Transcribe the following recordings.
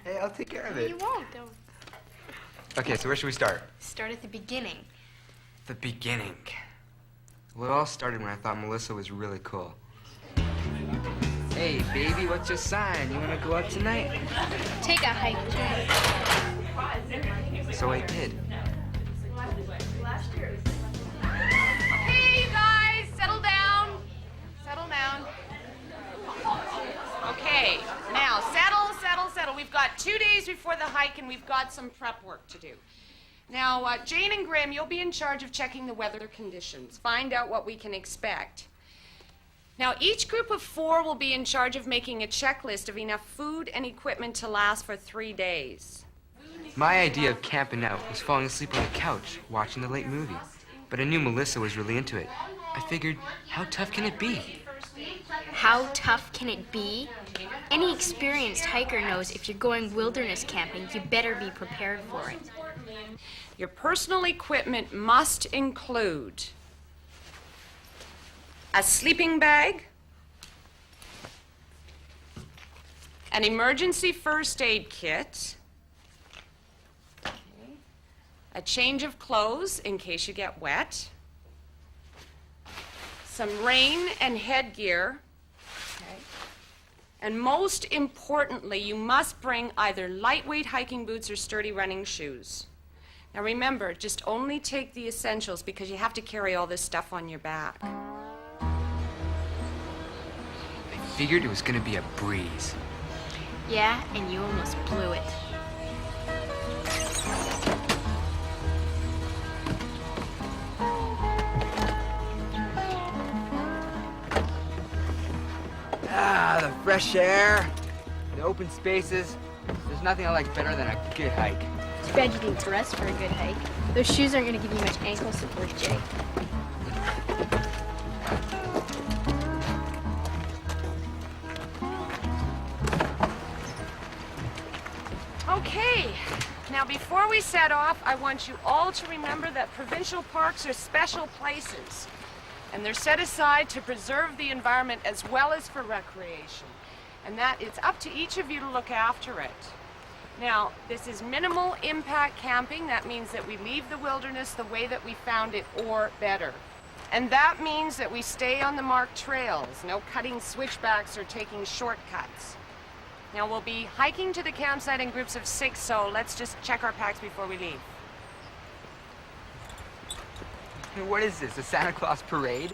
Hey, I'll take care of it. You won't. Don't. Okay, so where should we start? Start at the beginning. The beginning. Well, it all started when I thought Melissa was really cool. Hey, baby, what's your sign? You want to go out tonight? Take a hike, Jay. So I did. Hey, you guys, settle down. Settle down. Okay, now, settle. We've got 2 days before the hike, and we've got some prep work to do. Now, Jane and Graham, you'll be in charge of checking the weather conditions. Find out what we can expect. Now, each group of 4 will be in charge of making a checklist of enough food and equipment to last for 3 days. My idea of camping out was falling asleep on the couch, watching the late movie. But I knew Melissa was really into it. I figured, how tough can it be? How tough can it be? Any experienced hiker knows if you're going wilderness camping, you better be prepared for it. Your personal equipment must include a sleeping bag, an emergency first aid kit, a change of clothes in case you get wet, some rain and headgear, and most importantly, you must bring either lightweight hiking boots or sturdy running shoes. Now remember, just only take the essentials because you have to carry all this stuff on your back. I figured it was going to be a breeze. Yeah, and you almost blew it. Ah, the fresh air, the open spaces. There's nothing I like better than a good hike. Too bad you didn't dress for a good hike. Those shoes aren't going to give you much ankle support, Jay. Okay, now before we set off, I want you all to remember that provincial parks are special places. And they're set aside to preserve the environment as well as for recreation. And that it's up to each of you to look after it. Now, this is minimal impact camping. That means that we leave the wilderness the way that we found it or better. And that means that we stay on the marked trails, no cutting switchbacks or taking shortcuts. Now, we'll be hiking to the campsite in groups of 6, so let's just check our packs before we leave. What is this, a Santa Claus parade?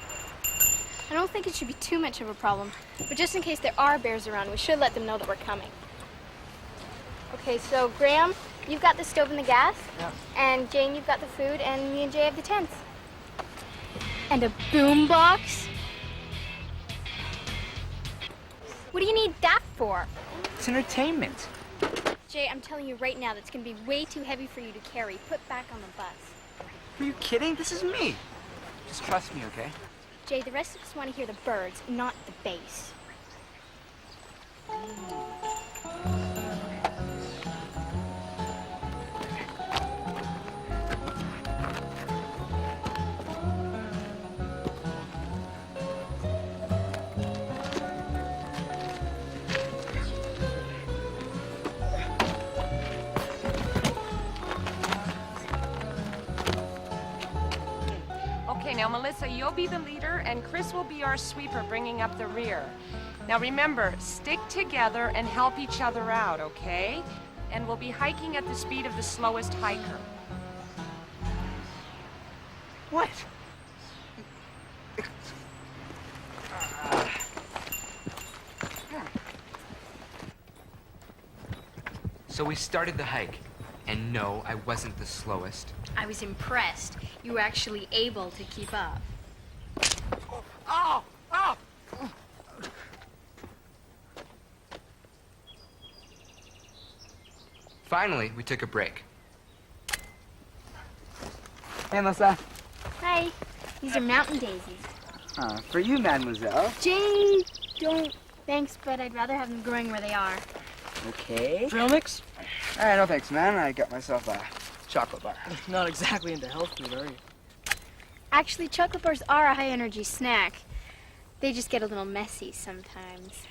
I don't think it should be too much of a problem, but just in case there are bears around, we should let them know that we're coming. Okay, so Graham, you've got the stove and the gas. Yep. And Jane, you've got the food, and me and Jay have the tents. And a boom box? What do you need that for? It's entertainment. Jay, I'm telling you right now, that's going to be way too heavy for you to carry. Put back on the bus. Are you kidding? This is me. Just trust me, okay? Jay, the rest of us want to hear the birds, not the bass. Now, Melissa, you'll be the leader, and Chris will be our sweeper, bringing up the rear. Now, remember, stick together and help each other out, okay? And we'll be hiking at the speed of the slowest hiker. What? So we started the hike, and no, I wasn't the slowest. I was impressed. You were actually able to keep up. Oh! Oh! Finally, we took a break. Hey, Melissa. Hi. These are mountain daisies. For you, mademoiselle. Jay, don't. Thanks, but I'd rather have them growing where they are. Okay. Trail mix? All right, no thanks, man. I got myself a chocolate bar. Not exactly into health food, are you? Actually, chocolate bars are a high-energy snack. They just get a little messy sometimes.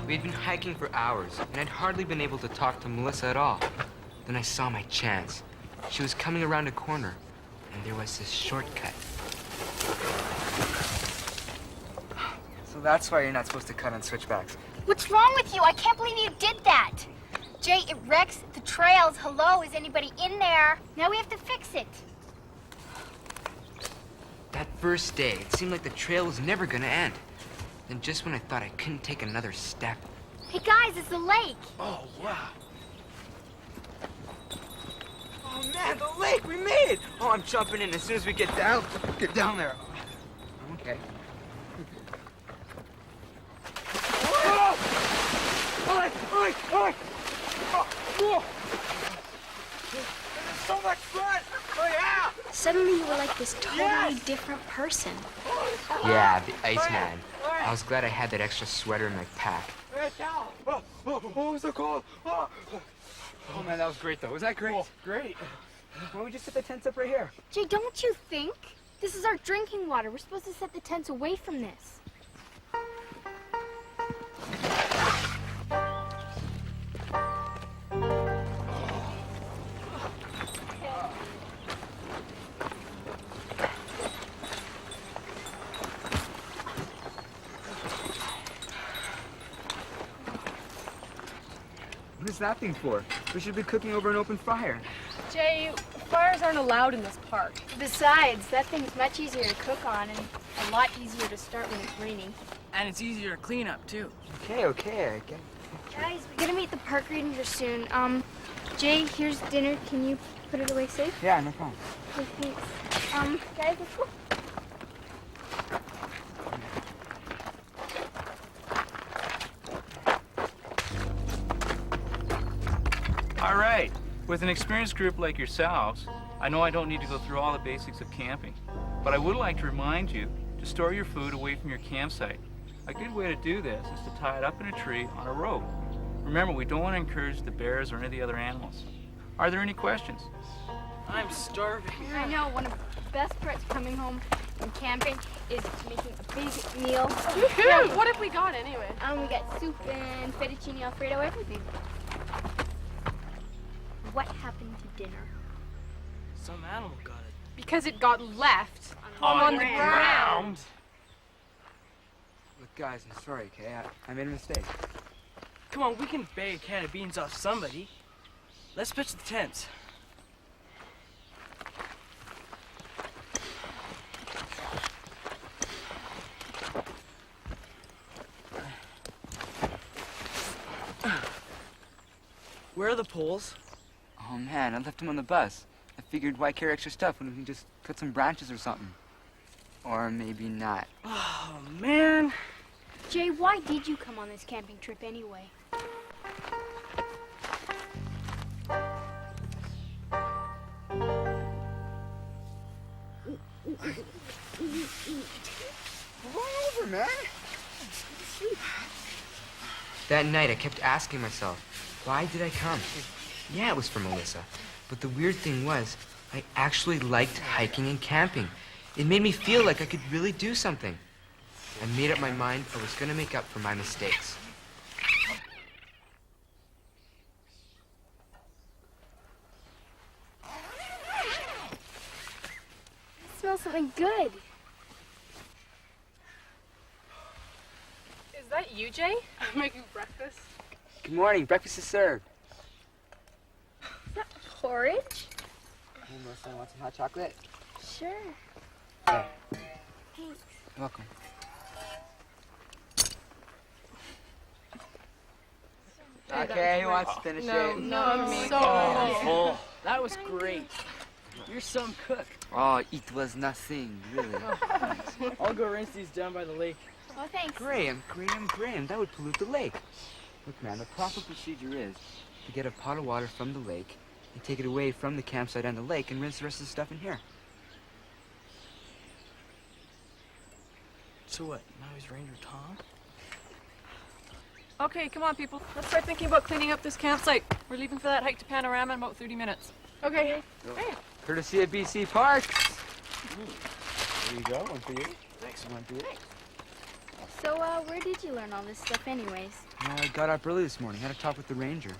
We had been hiking for hours, and I'd hardly been able to talk to Melissa at all. Then I saw my chance. She was coming around a corner, and there was this shortcut. So that's why you're not supposed to cut on switchbacks. What's wrong with you? I can't believe you did that. Jay, it wrecks the trails. Hello, is anybody in there? Now we have to fix it. That first day, it seemed like the trail was never gonna end. Then just when I thought I couldn't take another step. Hey guys, it's the lake. Oh, wow. Oh man, the lake, we made it! Oh, I'm jumping in as soon as we get down. Get down there. Okay. It's so much fun! Oh, yeah! Suddenly you were like this totally different person. Yeah, the Iceman. I was glad I had that extra sweater in my pack. Oh, so cold! Oh man, that was great though. Was that great? Oh, great. Why don't we just set the tents up right here? Jay, don't you think? This is our drinking water. We're supposed to set the tents away from this. What is that thing for? We should be cooking over an open fire. Jay, fires aren't allowed in this park. Besides, that thing's much easier to cook on and a lot easier to start when it's raining. And it's easier to clean up too. Okay, I get it. Guys, we're gonna meet the park ranger soon. Jay, here's dinner. Can you put it away safe? Yeah, no problem. Okay, thanks. Guys, let's go. All right. With an experienced group like yourselves, I know I don't need to go through all the basics of camping, but I would like to remind you to store your food away from your campsite. A good way to do this is to tie it up in a tree on a rope. Remember, we don't want to encourage the bears or any of the other animals. Are there any questions? I'm starving. I know, one of the best parts of coming home from camping is making a big meal. What have we got anyway? We got soup and fettuccine alfredo, everything. What happened to dinner? Some animal got it. Because it got left on the ground. Look, guys, I'm sorry, okay? I made a mistake. Come on, we can bag a can of beans off somebody. Let's pitch the tents. Where are the poles? Oh man, I left them on the bus. I figured why carry extra stuff when we can just cut some branches or something. Or maybe not. Oh man. Jay, why did you come on this camping trip anyway? Roll over, man. That night, I kept asking myself, why did I come? Yeah, it was for Melissa. But the weird thing was, I actually liked hiking and camping. It made me feel like I could really do something. I made up my mind I was gonna make up for my mistakes. I smell something good. Is that you, Jay? I'm making breakfast. Good morning, breakfast is served. Is that porridge? Hey, Melissa, want some hot chocolate? Sure. Yeah. Thanks. You're welcome. Okay, who wants to finish it? No, I'm so Oh, that was great. You're some cook. Oh, it was nothing, really. I'll go rinse these down by the lake. Oh, thanks. Graham, that would pollute the lake. Look, man, the proper procedure is to get a pot of water from the lake and take it away from the campsite and the lake and rinse the rest of the stuff in here. So what, now he's Ranger Tom? Okay, come on, people. Let's start thinking about cleaning up this campsite. We're leaving for that hike to Panorama in about 30 minutes. Okay. Courtesy of BC Parks. There you go, one for you. Thanks. Thanks. You want to do it? So, where did you learn all this stuff anyways? I got up early this morning. Had a talk with the ranger.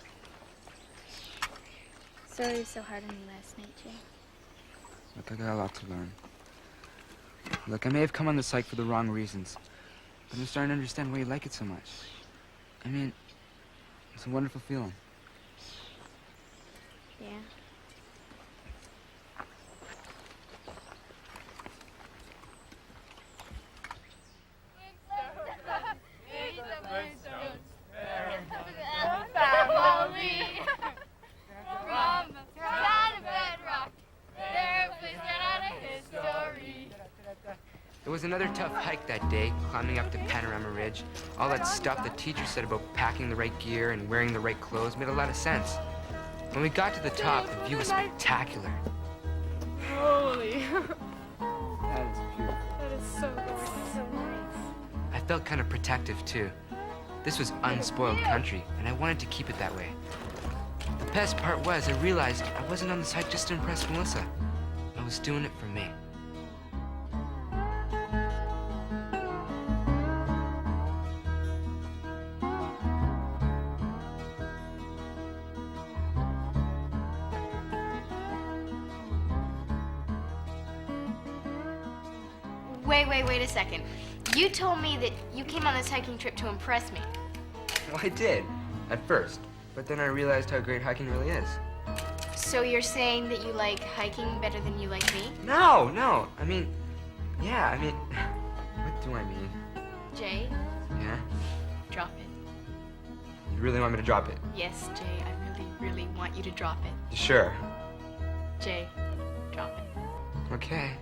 Sorry it was so hard on you last night, Jay. Look, I got a lot to learn. Look, I may have come on this hike for the wrong reasons, but I'm starting to understand why you like it so much. I mean, it's a wonderful feeling. Yeah. It was another tough hike that day, climbing up the panorama ridge. All that stuff the teacher said about packing the right gear and wearing the right clothes made a lot of sense. When we got to the top, the view was spectacular. Holy. That is beautiful. That is so gorgeous. So nice. I felt kind of protective, too. This was unspoiled country, and I wanted to keep it that way. The best part was I realized I wasn't on this hike just to impress Melissa. I was doing it for me. Wait a second. You told me that you came on this hiking trip to impress me. Well, I did, at first. But then I realized how great hiking really is. So you're saying that you like hiking better than you like me? No. I mean, yeah, what do I mean? Jay, Yeah? drop it. You really want me to drop it? Yes, Jay, I really want you to drop it. You sure? Jay, drop it. Okay.